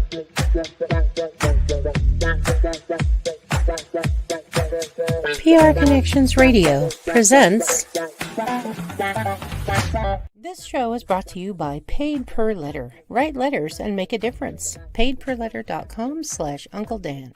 PR Connections Radio presents. This show is brought to you by Paid Per Letter. Write letters and make a difference. paidperletter.com/Uncle Dan.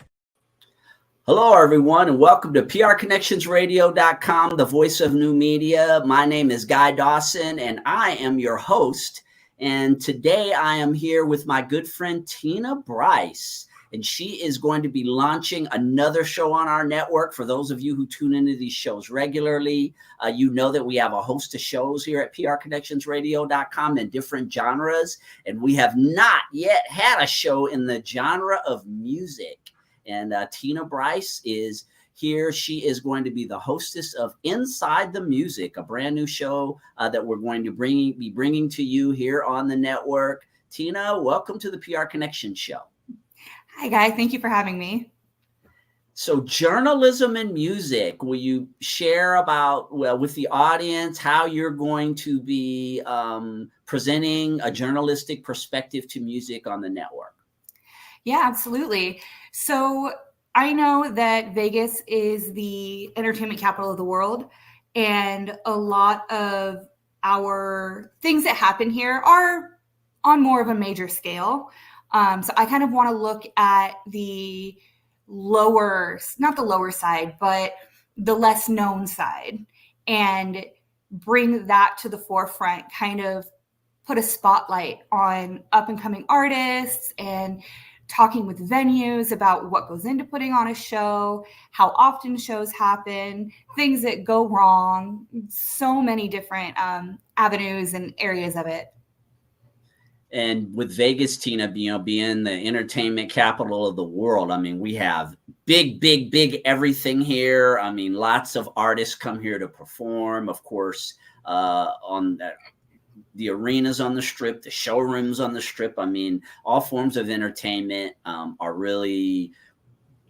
Hello, everyone, and welcome to PRConnectionsRadio.com, the voice of new media. My name is Guy Dawson, and I am your host. And today I am here with my good friend Tina BricE, and she is going to be launching another show on our network. For those of you who tune into these shows regularly, you know that we have a host of shows here at PRConnectionsRadio.com in different genres, and we have not yet had a show in the genre of music. And Tina BricE is here. She is going to be the hostess of Inside the Music, a brand new show that we're going to be bringing to you here on the network. Tina, welcome to the PR Connection Show. Hi, Guy. Thank you for having me. So journalism and music, will you share about, with the audience, how you're going to be presenting a journalistic perspective to music on the network? Yeah, absolutely. So I know that Vegas is the entertainment capital of the world, and a lot of our things that happen here are on more of a major scale. So I kind of want to look at the not the lower side, but the less known side, and bring that to the forefront, kind of put a spotlight on up and coming artists and talking with venues about what goes into putting on a show, how often shows happen, things that go wrong, so many different avenues and areas of it. And with Vegas, Tina, being the entertainment capital of the world, I mean, we have big everything here. I mean, lots of artists come here to perform, of course, on the arenas on the Strip, the showrooms on the Strip. I mean, all forms of entertainment are really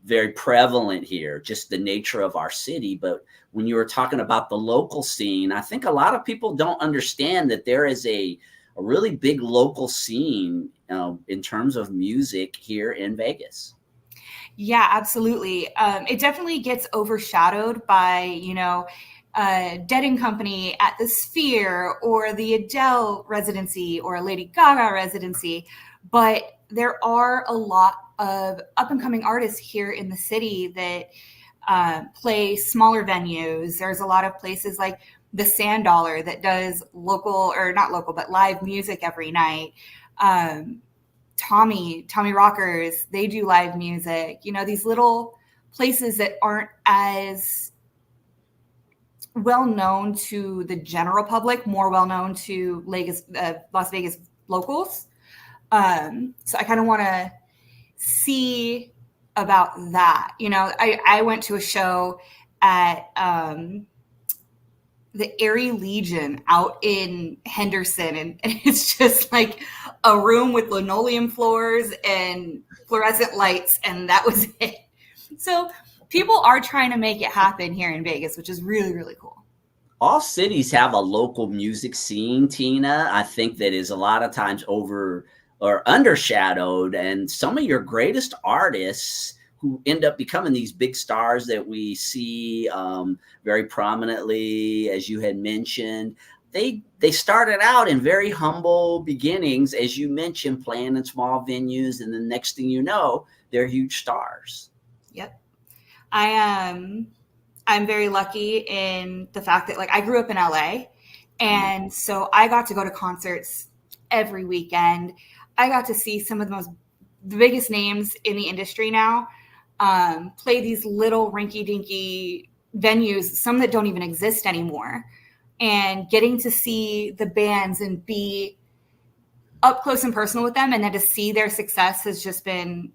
very prevalent here, just the nature of our city. But when you were talking about the local scene, I think a lot of people don't understand that there is a really big local scene in terms of music here in Vegas. Yeah, absolutely. It definitely gets overshadowed by, Dead and Company at the Sphere or the Adele residency or a Lady Gaga residency. But there are a lot of up and coming artists here in the city that play smaller venues. There's a lot of places like the Sand Dollar that does live music every night. Tommy Rockers, they do live music. These little places that aren't as well known to the general public, more well known to Las Vegas locals. So I kind of want to see about that. I went to a show at the Airy Legion out in Henderson, and it's just like a room with linoleum floors and fluorescent lights, and that was it. So people are trying to make it happen here in Vegas, which is really, really cool. All cities have a local music scene, Tina. I think that is a lot of times over or undershadowed, and some of your greatest artists who end up becoming these big stars that we see very prominently, as you had mentioned, they started out in very humble beginnings, as you mentioned, playing in small venues, and the next thing you know, they're huge stars. Yep. I'm very lucky in the fact that I grew up in LA, and so I got to go to concerts every weekend. I got to see some of the biggest names in the industry now play these little rinky-dinky venues, some that don't even exist anymore, and getting to see the bands and be up close and personal with them, and then to see their success has just been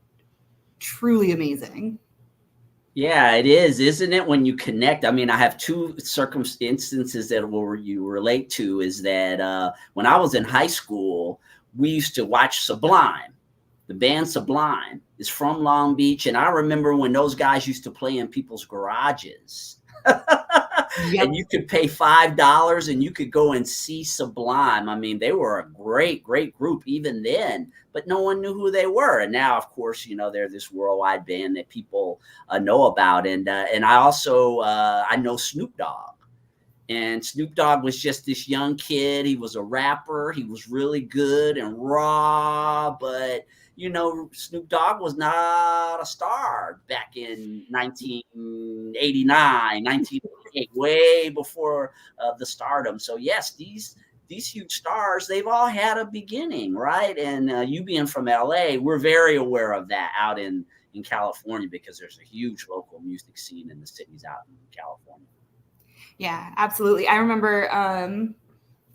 truly amazing. Yeah, it is, isn't it? When you connect, I mean, I have two instances that you relate to. Is that when I was in high school, we used to watch Sublime. The band Sublime is from Long Beach, and I remember when those guys used to play in people's garages. Yep. And you could pay $5 and you could go and see Sublime. I mean, they were a great, great group even then, but no one knew who they were. And now, of course, they're this worldwide band that people know about. And I also I know Snoop Dogg. And Snoop Dogg was just this young kid. He was a rapper. He was really good and raw, but Snoop Dogg was not a star back in 1989, 1988, way before the stardom. So yes, these huge stars, they've all had a beginning, right? And you being from LA, we're very aware of that out in California, because there's a huge local music scene in the cities out in California. Yeah, absolutely. I remember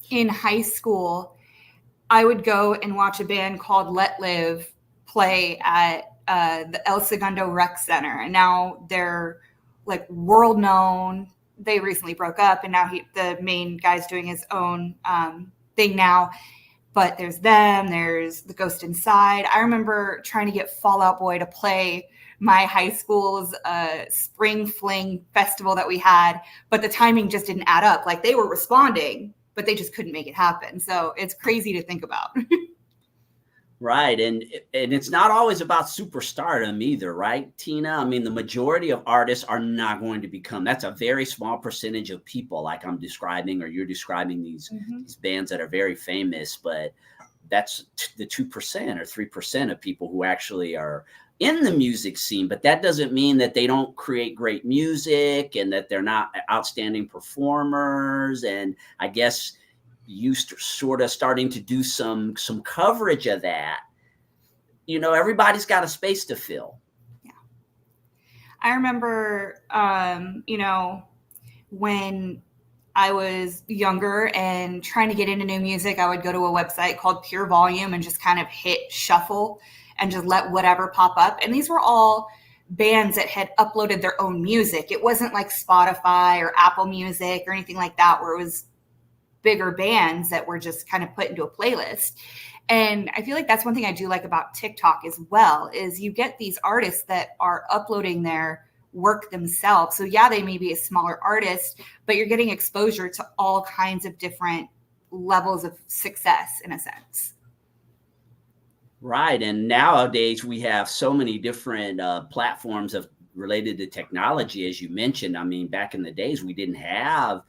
in high school, I would go and watch a band called Let Live play at the El Segundo Rec Center. And now they're like world known. They recently broke up, and now the main guy's doing his own thing now. But there's them, there's the Ghost Inside. I remember trying to get Fall Out Boy to play my high school's spring fling festival that we had, but the timing just didn't add up. Like, they were responding, but they just couldn't make it happen. So it's crazy to think about. Right. And it's not always about superstardom either, right, Tina? I mean, the majority of artists are not going to become, that's a very small percentage of people, like I'm describing, or you're describing these bands that are very famous, but that's the 2% or 3% of people who actually are in the music scene. But that doesn't mean that they don't create great music and that they're not outstanding performers. And I guess you sort of starting to do some coverage of that. Everybody's got a space to fill. Yeah. I remember, when I was younger and trying to get into new music, I would go to a website called Pure Volume and just kind of hit shuffle and just let whatever pop up. And these were all bands that had uploaded their own music. It wasn't like Spotify or Apple Music or anything like that, where it was bigger bands that were just kind of put into a playlist. And I feel like that's one thing I do like about TikTok as well, is you get these artists that are uploading their work themselves. So yeah, they may be a smaller artist, but you're getting exposure to all kinds of different levels of success in a sense. Right. And nowadays we have so many different platforms related to technology, as you mentioned. I mean, back in the days, we didn't have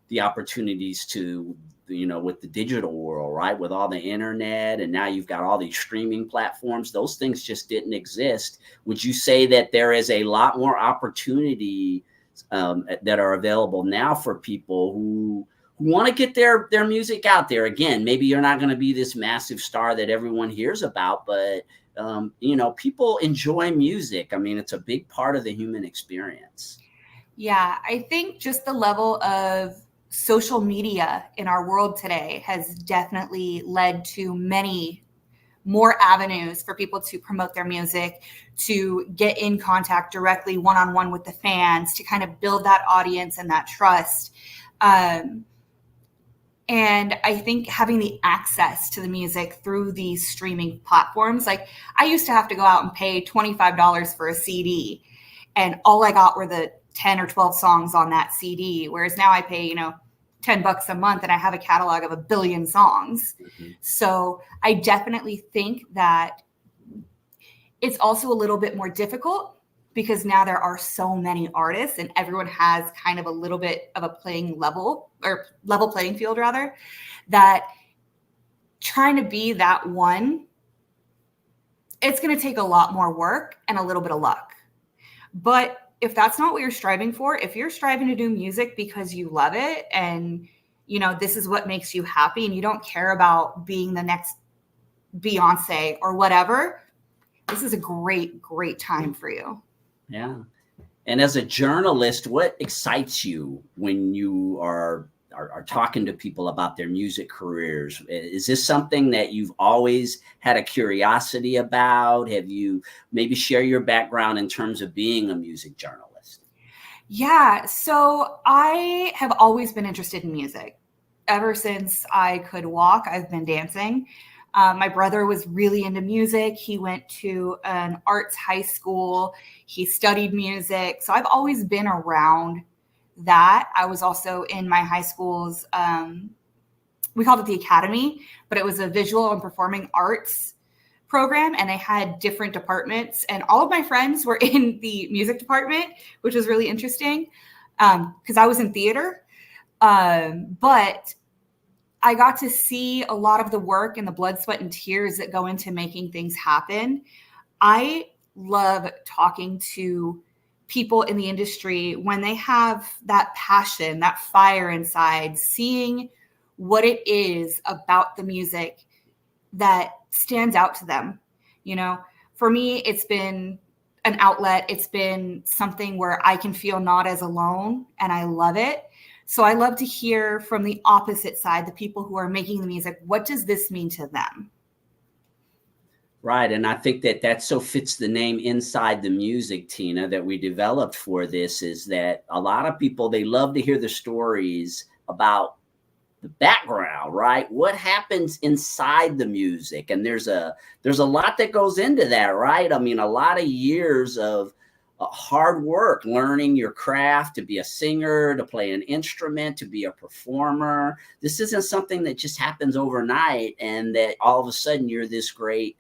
the opportunities to, with the digital world, right? With all the internet, and now you've got all these streaming platforms. Those things just didn't exist. Would you say that there is a lot more opportunity that are available now for people who want to get their music out there? Again, maybe you're not going to be this massive star that everyone hears about, but people enjoy music. I mean, it's a big part of the human experience. Yeah, I think just the level of social media in our world today has definitely led to many more avenues for people to promote their music, to get in contact directly one-on-one with the fans, to kind of build that audience and that trust. And I think having the access to the music through these streaming platforms, like I used to have to go out and pay $25 for a CD, and all I got were the 10 or 12 songs on that CD. Whereas now I pay, $10 a month and I have a catalog of 1 billion songs. Mm-hmm. So I definitely think that it's also a little bit more difficult because now there are so many artists and everyone has kind of a little bit of a level playing field rather, that trying to be that one, it's going to take a lot more work and a little bit of luck. But if that's not what you're striving for, if you're striving to do music because you love it and, this is what makes you happy and you don't care about being the next Beyonce or whatever, this is a great, great time for you. Yeah. And as a journalist, what excites you when you are talking to people about their music careers? Is this something that you've always had a curiosity about? Have you maybe share your background in terms of being a music journalist? Yeah, so I have always been interested in music. Ever since I could walk, I've been dancing. My brother was really into music. He went to an arts high school. He studied music. So I've always been around that, I was also in my high school's, we called it the Academy, but it was a visual and performing arts program, and they had different departments, and all of my friends were in the music department, which was really interesting because I was in theater. But I got to see a lot of the work and the blood, sweat, and tears that go into making things happen. I love talking to people in the industry when they have that passion, that fire inside, seeing what it is about the music that stands out to them. You know, for me, it's been an outlet. It's been something where I can feel not as alone, and I love it. So I love to hear from the opposite side, the people who are making the music. What does this mean to them? Right. And I think that so fits the name Inside the Music, Tina, that we developed for this, is that a lot of people, they love to hear the stories about the background, right? What happens inside the music? And there's a lot that goes into that, right? I mean, a lot of years of hard work, learning your craft, to be a singer, to play an instrument, to be a performer. This isn't something that just happens overnight and that all of a sudden you're this great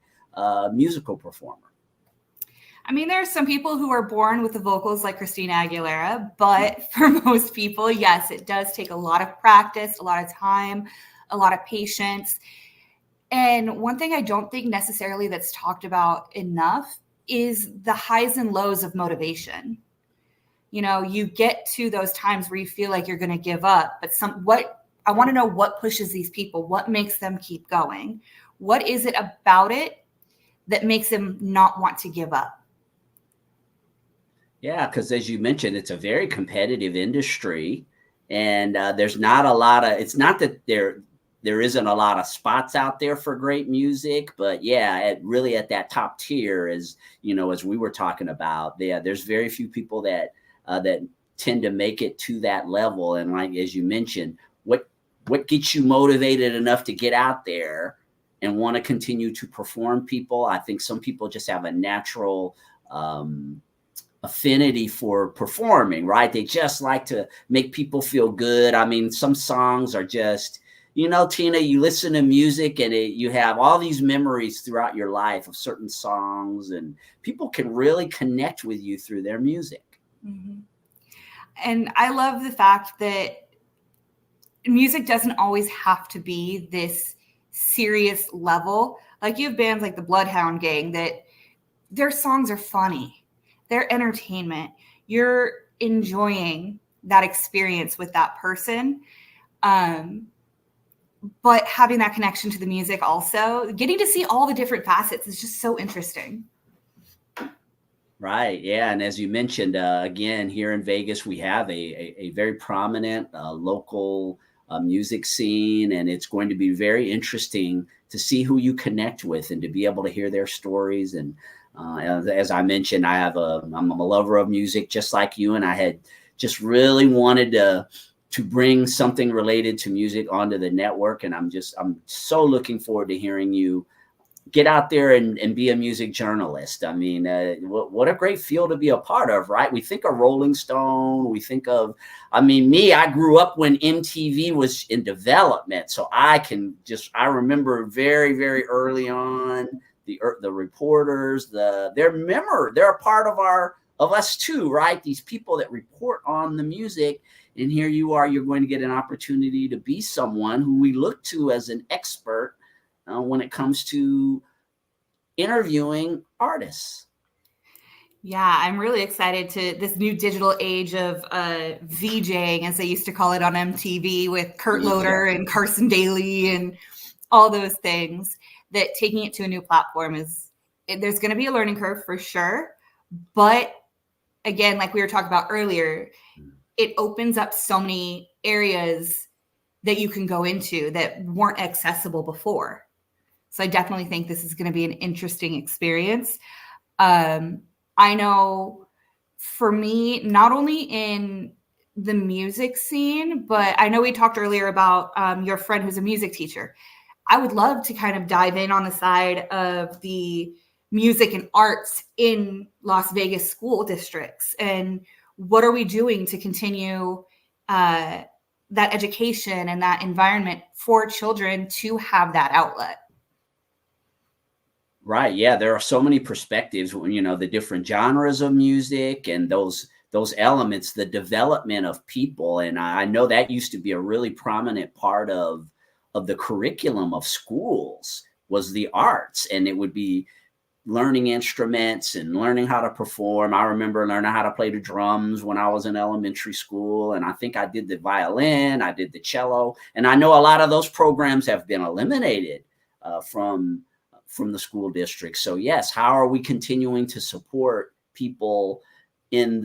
musical performer. I mean, there are some people who are born with the vocals like Christina Aguilera, but for most people, yes, it does take a lot of practice, a lot of time, a lot of patience. And one thing I don't think necessarily that's talked about enough is the highs and lows of motivation. You know, you get to those times where you feel like you're going to give up, but I want to know what pushes these people, what makes them keep going? What is it about it that makes them not want to give up? Yeah, because as you mentioned, it's a very competitive industry, and there's not a lot of. It's not that there isn't a lot of spots out there for great music, but yeah, really at that top tier, as you know, as we were talking about, there's very few people that tend to make it to that level. And like as you mentioned, what gets you motivated enough to get out there and want to continue to perform? People, I think some people just have a natural affinity for performing, right? They just like to make people feel good. I mean, some songs are just, you know, Tina, you listen to music and you have all these memories throughout your life of certain songs, and people can really connect with you through their music. Mm-hmm. And I love the fact that music doesn't always have to be this serious level. Like you have bands like the Bloodhound Gang that their songs are funny. They're entertainment. You're enjoying that experience with that person. But having that connection to the music also, getting to see all the different facets is just so interesting. Right. Yeah. And as you mentioned, again, here in Vegas, we have a very prominent local music scene, and it's going to be very interesting to see who you connect with and to be able to hear their stories. And as I mentioned, I'm a lover of music just like you, and I had just really wanted to bring something related to music onto the network. And I'm so looking forward to hearing you get out there and be a music journalist. I mean, what a great field to be a part of, right? We think of Rolling Stone, we think of, I mean, I grew up when MTV was in development. So I remember very, very early on, the reporters, they're a part of us too, right? These people that report on the music. And here you are, you're going to get an opportunity to be someone who we look to as an expert when it comes to interviewing artists. Yeah, I'm really excited to this new digital age of VJing, as they used to call it on MTV, with Kurt Loder and Carson Daly and all those things, that taking it to a new platform there's going to be a learning curve for sure. But again, like we were talking about earlier, it opens up so many areas that you can go into that weren't accessible before. So I definitely think this is going to be an interesting experience. I know for me, not only in the music scene, but I know we talked earlier about your friend who's a music teacher. I would love to kind of dive in on the side of the music and arts in Las Vegas school districts, and what are we doing to continue that education and that environment for children to have that outlet. Right. Yeah. There are so many perspectives when, the different genres of music and those elements, the development of people. And I know that used to be a really prominent part of the curriculum of schools was the arts. And it would be learning instruments and learning how to perform. I remember learning how to play the drums when I was in elementary school. And I think I did the violin, I did the cello. And I know a lot of those programs have been eliminated from the school district. So yes, how are we continuing to support people in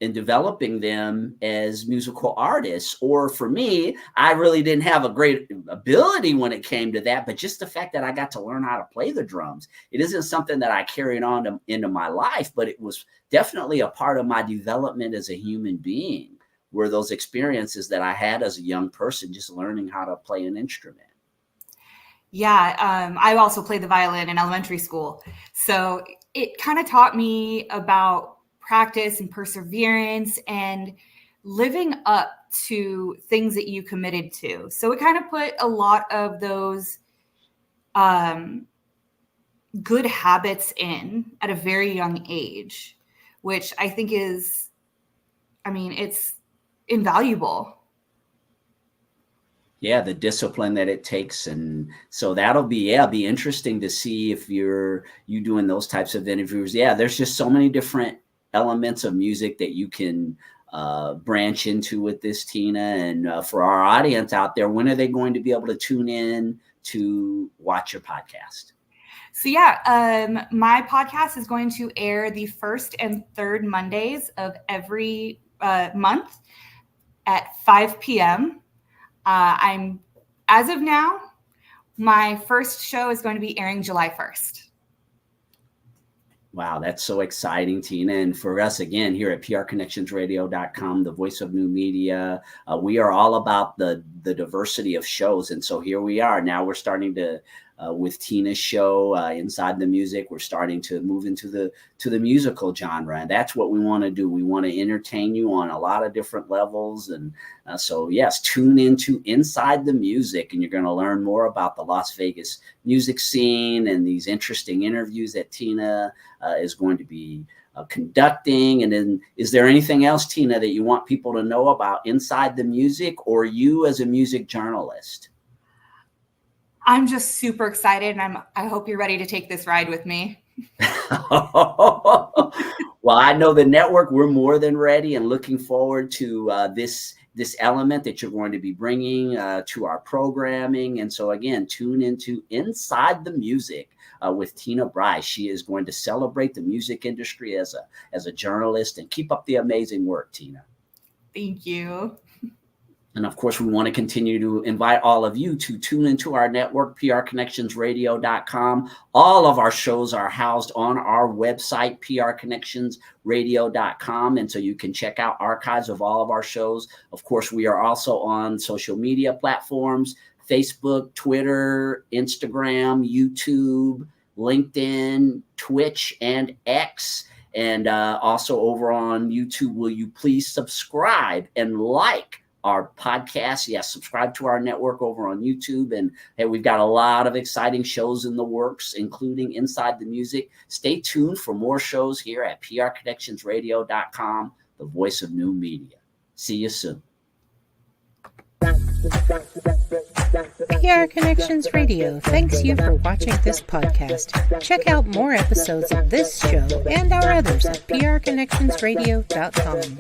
developing them as musical artists? Or for me, I really didn't have a great ability when it came to that, but just the fact that I got to learn how to play the drums, it isn't something that I carried on into my life, but it was definitely a part of my development as a human being, were those experiences that I had as a young person, just learning how to play an instrument. Yeah, I also played the violin in elementary school. So it kind of taught me about practice and perseverance and living up to things that you committed to. So it kind of put a lot of those good habits in at a very young age, which I think it's invaluable. Yeah, the discipline that it takes. And so that'll be interesting to see if you doing those types of interviews. Yeah, there's just so many different elements of music that you can branch into with this, Tina. And for our audience out there, when are they going to be able to tune in to watch your podcast? So yeah, my podcast is going to air the first and third Mondays of every month at 5 p.m. As of now, my first show is going to be airing July 1st. Wow, that's so exciting, Tina. And for us, again, here at prconnectionsradio.com, the voice of new media, we are all about the diversity of shows. And so here we are. Now we're starting to, with Tina's show, Inside the Music, we're starting to move into the musical genre. And that's what we want to do. We want to entertain you on a lot of different levels. And so, yes, tune into Inside the Music, and you're going to learn more about the Las Vegas music scene and these interesting interviews that Tina is going to be conducting. And then is there anything else, Tina, that you want people to know about Inside the Music or you as a music journalist? I'm just super excited, and I hope you're ready to take this ride with me. Well, I know the network, we're more than ready and looking forward to this element that you're going to be bringing to our programming. And so again, tune into Inside the Music with Tina BricE. She is going to celebrate the music industry as a journalist, and keep up the amazing work, Tina. Thank you. And of course, we want to continue to invite all of you to tune into our network, prconnectionsradio.com. All of our shows are housed on our website, prconnectionsradio.com. And so you can check out archives of all of our shows. Of course, we are also on social media platforms, Facebook, Twitter, Instagram, YouTube, LinkedIn, Twitch, and X. And also over on YouTube, will you please subscribe and like our podcast? Yes, subscribe to our network over on YouTube. And hey, we've got a lot of exciting shows in the works, including Inside the Music. Stay tuned for more shows here at prconnectionsradio.com, the voice of new media. See you soon. PR Connections Radio thanks you for watching this podcast. Check out more episodes of this show and our others at prconnectionsradio.com.